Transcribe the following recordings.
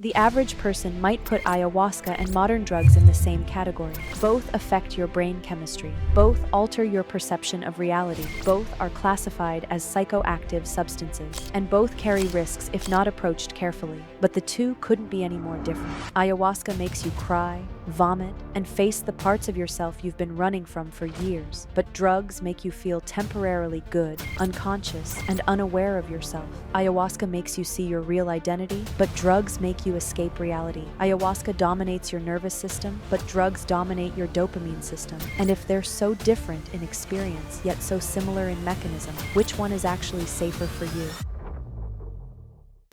The average person might put ayahuasca and modern drugs in the same category. Both affect your brain chemistry. Both alter your perception of reality. Both are classified as psychoactive substances. And both carry risks if not approached carefully. But the two couldn't be any more different. Ayahuasca makes you cry, vomit, and face the parts of yourself you've been running from for years. But drugs make you feel temporarily good, unconscious, and unaware of yourself. Ayahuasca makes you see your real identity, but drugs make you escape reality. Ayahuasca dominates your nervous system, but drugs dominate your dopamine system. And if they're so different in experience, yet so similar in mechanism, which one is actually safer for you?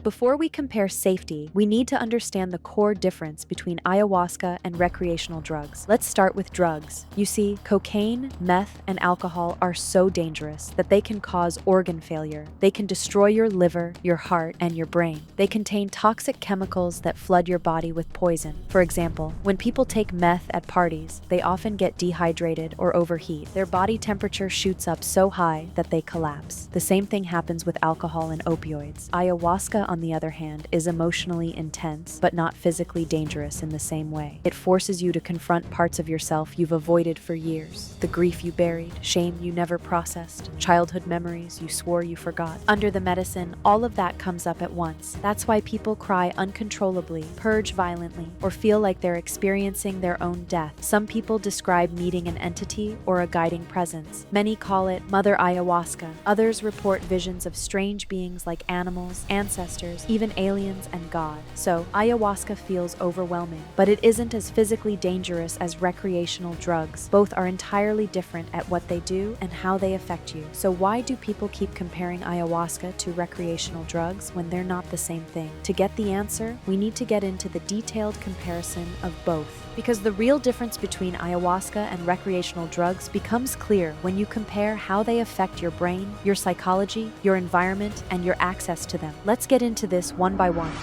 Before we compare safety, we need to understand the core difference between ayahuasca and recreational drugs. Let's start with drugs. You see, cocaine, meth, and alcohol are so dangerous that they can cause organ failure. They can destroy your liver, your heart, and your brain. They contain toxic chemicals that flood your body with poison. For example, when people take meth at parties, they often get dehydrated or overheat. Their body temperature shoots up so high that they collapse. The same thing happens with alcohol and opioids. Ayahuasca, on the other hand, is emotionally intense, but not physically dangerous in the same way. It forces you to confront parts of yourself you've avoided for years. The grief you buried, shame you never processed, childhood memories you swore you forgot. Under the medicine, all of that comes up at once. That's why people cry uncontrollably, purge violently, or feel like they're experiencing their own death. Some people describe meeting an entity or a guiding presence. Many call it Mother Ayahuasca. Others report visions of strange beings like animals, ancestors, even aliens, and God. So, ayahuasca feels overwhelming, but it isn't as physically dangerous as recreational drugs. Both are entirely different at what they do and how they affect you. So why do people keep comparing ayahuasca to recreational drugs when they're not the same thing? To get the answer, we need to get into the detailed comparison of both. Because the real difference between ayahuasca and recreational drugs becomes clear when you compare how they affect your brain, your psychology, your environment, and your access to them. Let's get into this one by one.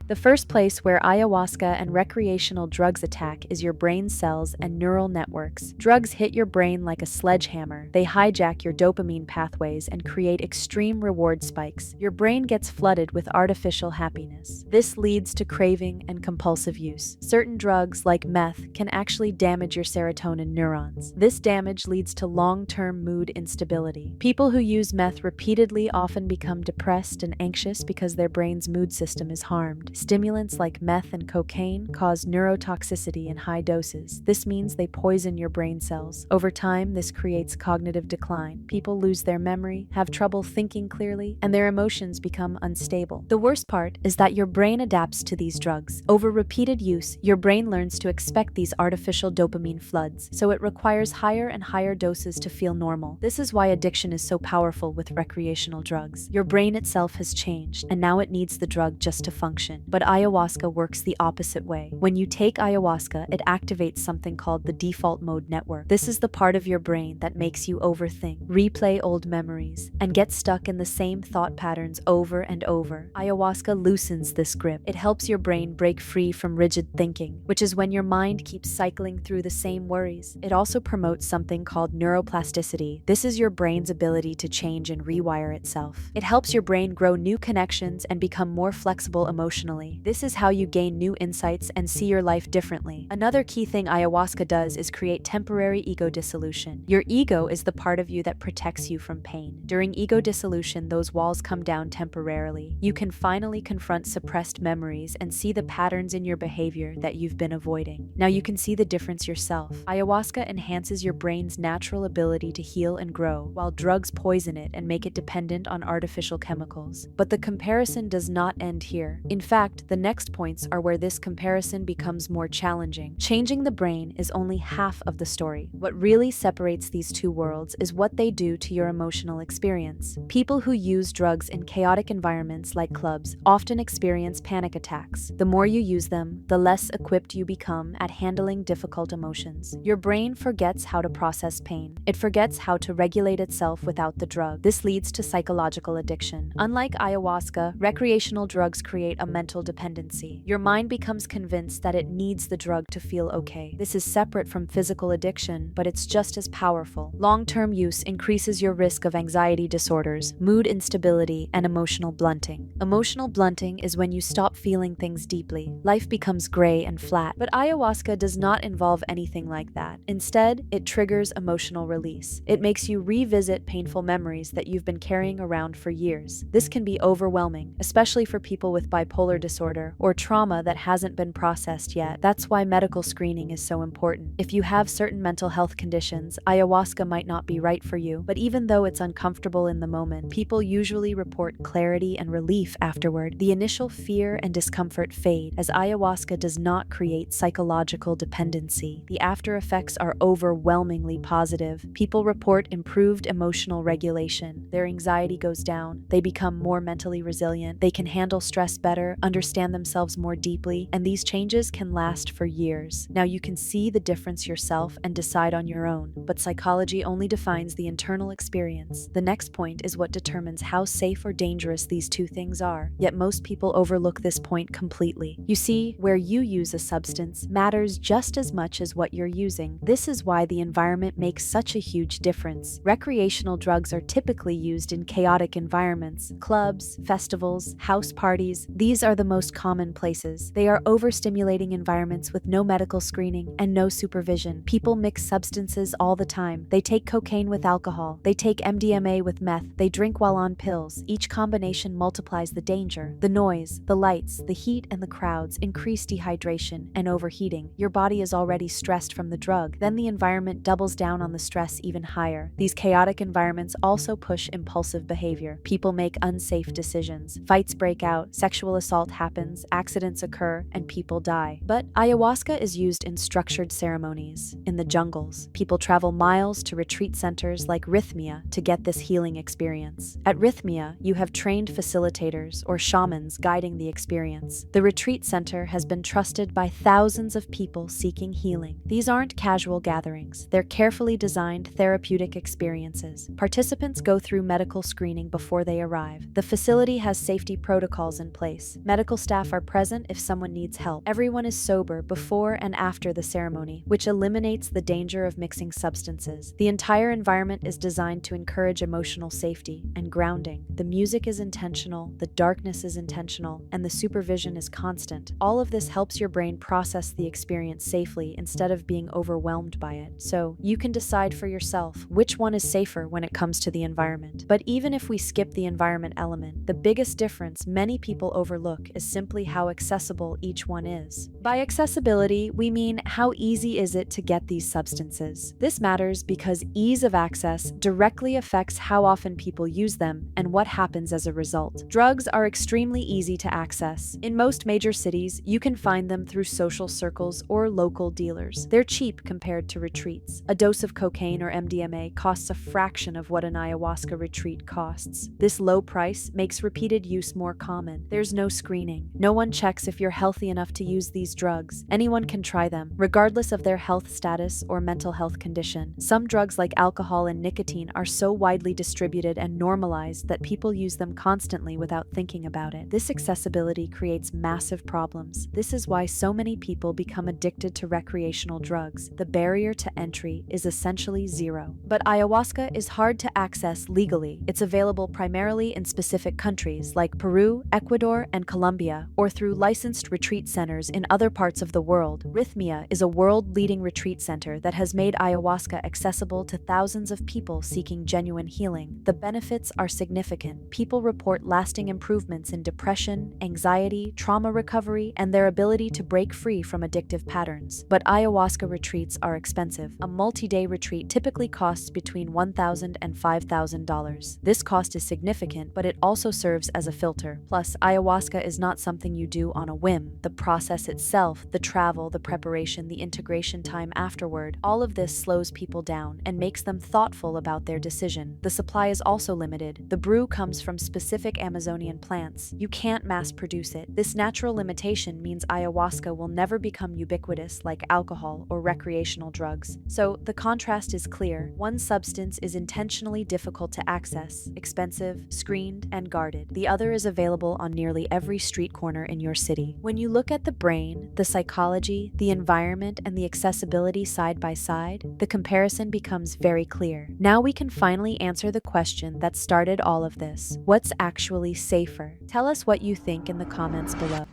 The first place where ayahuasca and recreational drugs attack is your brain cells and neural networks. Drugs hit your brain like a sledgehammer. They hijack your dopamine pathways and create extreme reward spikes. Your brain gets flooded with artificial happiness. This leads to craving and compulsive use. Certain drugs, like meth, can actually damage your serotonin neurons. This damage leads to long-term mood instability. People who use meth repeatedly often become depressed and anxious because their brain's mood system is harmed. Stimulants like meth and cocaine cause neurotoxicity in high doses. This means they poison your brain cells. Over time, this creates cognitive decline. People lose their memory, have trouble thinking clearly, and their emotions become unstable. The worst part is that your brain adapts to these drugs. Over repeated use, your brain learns to expect these artificial dopamine floods, so it requires higher and higher doses to feel normal. This is why addiction is so powerful with recreational drugs. Your brain itself has changed, and now it needs the drug just to function. But ayahuasca works the opposite way. When you take ayahuasca, it activates something called the default mode network. This is the part of your brain that makes you overthink, replay old memories, and get stuck in the same thought patterns over and over. Ayahuasca loosens this grip. It helps your brain break free from rigid thinking, which is when your mind keeps cycling through the same worries. It also promotes something called neuroplasticity. This is your brain's ability to change and rewire itself. It helps your brain grow new connections and become more flexible emotionally. This is how you gain new insights and see your life differently. Another key thing ayahuasca does is create temporary ego dissolution. Your ego is the part of you that protects you from pain. During ego dissolution, those walls come down temporarily. You can finally confront suppressed memories and see the patterns in your behavior that you've been avoiding. Now you can see the difference yourself. Ayahuasca enhances your brain's natural ability to heal and grow, while drugs poison it and make it dependent on artificial chemicals. But the comparison does not end here. In fact, the next points are where this comparison becomes more challenging. Changing the brain is only half of the story. What really separates these two worlds is what they do to your emotional experience. People who use drugs in chaotic environments like clubs often experience panic attacks. The more you use them, the less equipped you become at handling difficult emotions. Your brain forgets how to process pain. It forgets how to regulate itself without the drug. This leads to psychological addiction. Unlike ayahuasca, recreational drugs create a mental mental dependency. Your mind becomes convinced that it needs the drug to feel okay. This is separate from physical addiction, but it's just as powerful. Long-term use increases your risk of anxiety disorders, mood instability, and emotional blunting. Emotional blunting is when you stop feeling things deeply. Life becomes gray and flat. But ayahuasca does not involve anything like that. Instead, it triggers emotional release. It makes you revisit painful memories that you've been carrying around for years. This can be overwhelming, especially for people with bipolar disorder or trauma that hasn't been processed yet. That's why medical screening is so important. If you have certain mental health conditions, ayahuasca might not be right for you, but even though it's uncomfortable in the moment, people usually report clarity and relief afterward. The initial fear and discomfort fade, as ayahuasca does not create psychological dependency. The after effects are overwhelmingly positive. People report improved emotional regulation. Their anxiety goes down. They become more mentally resilient. They can handle stress better, understand themselves more deeply, and these changes can last for years. Now you can see the difference yourself and decide on your own, but psychology only defines the internal experience. The next point is what determines how safe or dangerous these two things are, yet most people overlook this point completely. You see, where you use a substance matters just as much as what you're using. This is why the environment makes such a huge difference. Recreational drugs are typically used in chaotic environments: clubs, festivals, house parties. These are the most common places. They are overstimulating environments with no medical screening and no supervision. People mix substances all the time. They take cocaine with alcohol. They take MDMA with meth. They drink while on pills. Each combination multiplies the danger. The noise, the lights, the heat, and the crowds increase dehydration and overheating. Your body is already stressed from the drug. Then the environment doubles down on the stress even higher. These chaotic environments also push impulsive behavior. People make unsafe decisions. Fights break out, sexual assault happens, accidents occur, and people die. But ayahuasca is used in structured ceremonies. In the jungles, people travel miles to retreat centers like Rhythmia to get this healing experience. At Rhythmia, you have trained facilitators or shamans guiding the experience. The retreat center has been trusted by thousands of people seeking healing. These aren't casual gatherings. They're carefully designed therapeutic experiences. Participants go through medical screening before they arrive. The facility has safety protocols in place. Medical staff are present if someone needs help. Everyone is sober before and after the ceremony, which eliminates the danger of mixing substances. The entire environment is designed to encourage emotional safety and grounding. The music is intentional, the darkness is intentional, and the supervision is constant. All of this helps your brain process the experience safely instead of being overwhelmed by it. So you can decide for yourself which one is safer when it comes to the environment. But even if we skip the environment element, the biggest difference many people overlook is simply how accessible each one is. By accessibility, we mean how easy is it to get these substances. This matters because ease of access directly affects how often people use them and what happens as a result. Drugs are extremely easy to access. In most major cities, you can find them through social circles or local dealers. They're cheap compared to retreats. A dose of cocaine or MDMA costs a fraction of what an ayahuasca retreat costs. This low price makes repeated use more common. There's no screening. No one checks if you're healthy enough to use these drugs. Anyone can try them, regardless of their health status or mental health condition. Some drugs like alcohol and nicotine are so widely distributed and normalized that people use them constantly without thinking about it. This accessibility creates massive problems. This is why so many people become addicted to recreational drugs. The barrier to entry is essentially zero. But ayahuasca is hard to access legally. It's available primarily in specific countries like Peru, Ecuador, and Colombia, or through licensed retreat centers in other parts of the world. Rhythmia is a world-leading retreat center that has made ayahuasca accessible to thousands of people seeking genuine healing. The benefits are significant. People report lasting improvements in depression, anxiety, trauma recovery, and their ability to break free from addictive patterns. But ayahuasca retreats are expensive. A multi-day retreat typically costs between $1,000 and $5,000. This cost is significant, but it also serves as a filter. Plus, ayahuasca is not something you do on a whim. The process itself, the travel, the preparation, the integration time afterward, all of this slows people down and makes them thoughtful about their decision. The supply is also limited. The brew comes from specific Amazonian plants. You can't mass produce it. This natural limitation means ayahuasca will never become ubiquitous like alcohol or recreational drugs. So the contrast is clear. One substance is intentionally difficult to access, expensive, screened, and guarded. The other is available on nearly every street corner in your city. When you look at the brain, the psychology, the environment, and the accessibility side by side, the comparison becomes very clear. Now we can finally answer the question that started all of this. What's actually safer? Tell us what you think in the comments below.